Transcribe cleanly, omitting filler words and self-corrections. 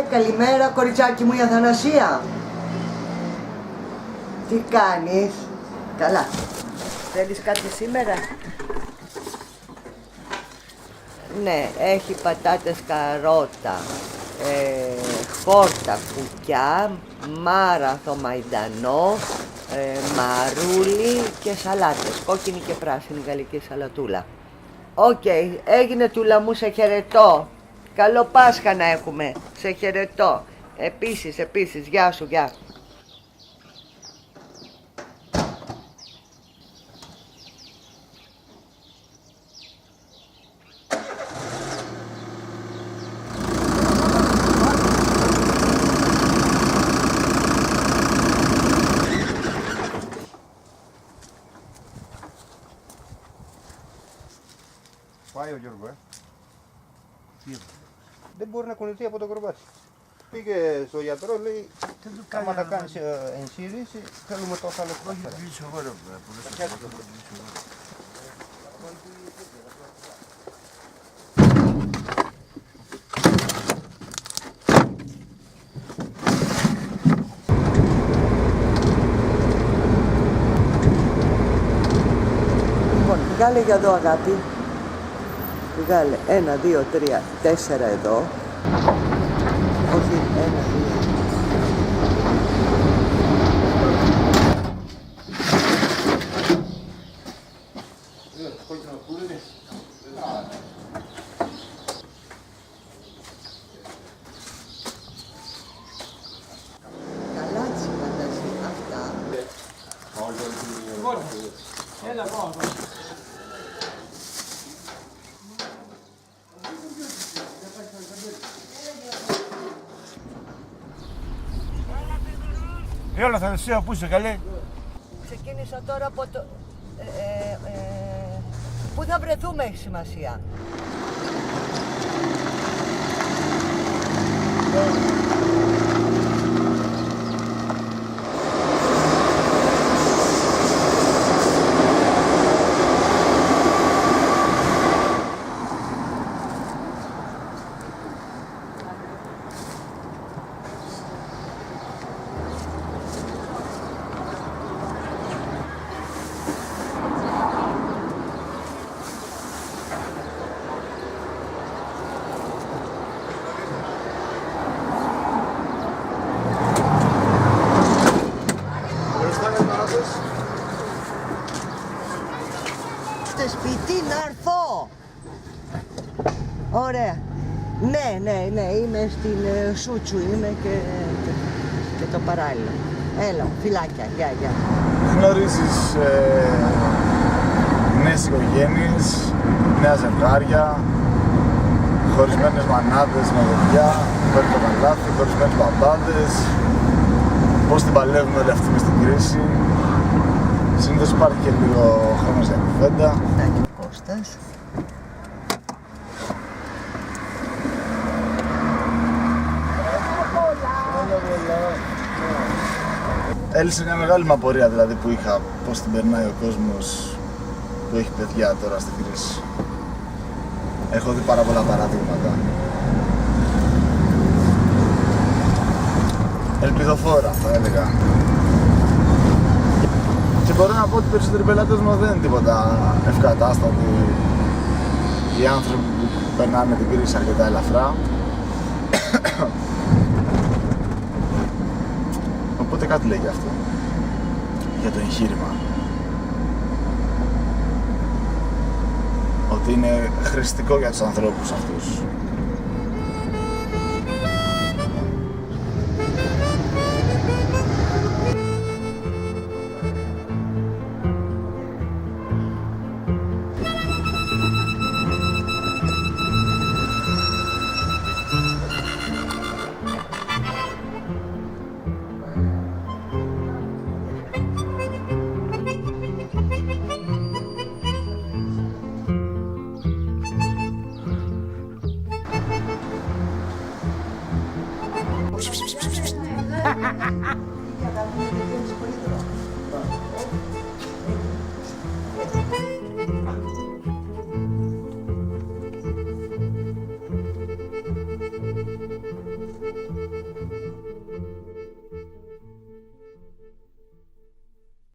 Καλημέρα, κοριτσάκι μου, η Αθανασία. Τι κάνεις? Καλά. Θέλεις κάτι σήμερα? Ναι, έχει πατάτες καρότα, χόρτα κουκιά, μάραθο μαϊντανό, μαρούλι και σαλάτες, κόκκινη και πράσινη γαλλική σαλατούλα. Οκ, έγινε τούλα μου, σε χαιρετώ. Καλό Πάσχα να έχουμε, σε χαιρετώ. Επίσης, γεια σου, γεια. Πάει ο Γιώργο, δεν μπορεί να κουνηθεί από το κρεβάτι. Πήγε στο γιατρό, λέει, άμα θα κάνεις εγχείρηση, θέλουμε τόσα λεπτά. Λοιπόν, βγάλε για εδώ, αγάπη. Βγάλε 1, 2, 3, 4 εδώ. Όχι, 1, 2. Καλά φαντάζει αυτά. Έλα, πάω. Έλα, Θανασία, πού είσαι, καλέ? Ξεκίνησα τώρα από το... Πού θα βρεθούμε έχει σημασία. Σπίτι να έρθω. Ωραία. Ναι, είμαι στην Σούτσου, είμαι και το παράλληλο. Έλα, φιλάκια, γεια. Γνωρίζεις νέες οικογένειες, νέα ζευγάρια, χωρισμένες μανάδες με παιδιά, χωρίς το καλάθι, χωρισμένους μπαμπάδες, πώς την παλεύουν όλοι αυτοί μες στην κρίση. Συνήθως υπάρχει και λίγο χρόνος για κουβέντα. Τάκη ο Κώστας. Έλυσε μια μεγάλη μου απορία δηλαδή που είχα, πώς την περνάει ο κόσμος που έχει παιδιά τώρα στην κρίση. Έχω δει πάρα πολλά παραδείγματα. Ελπιδοφόρα θα έλεγα. Και μπορώ να πω ότι οι περισσότεροι πελάτες μου δεν είναι τίποτα ευκατάστατοι. Οι άνθρωποι που περνάνε την κρίση αρκετά ελαφρά. Οπότε κάτι λέει για αυτό. Για το εγχείρημα. Ότι είναι χρηστικό για τους ανθρώπους αυτούς.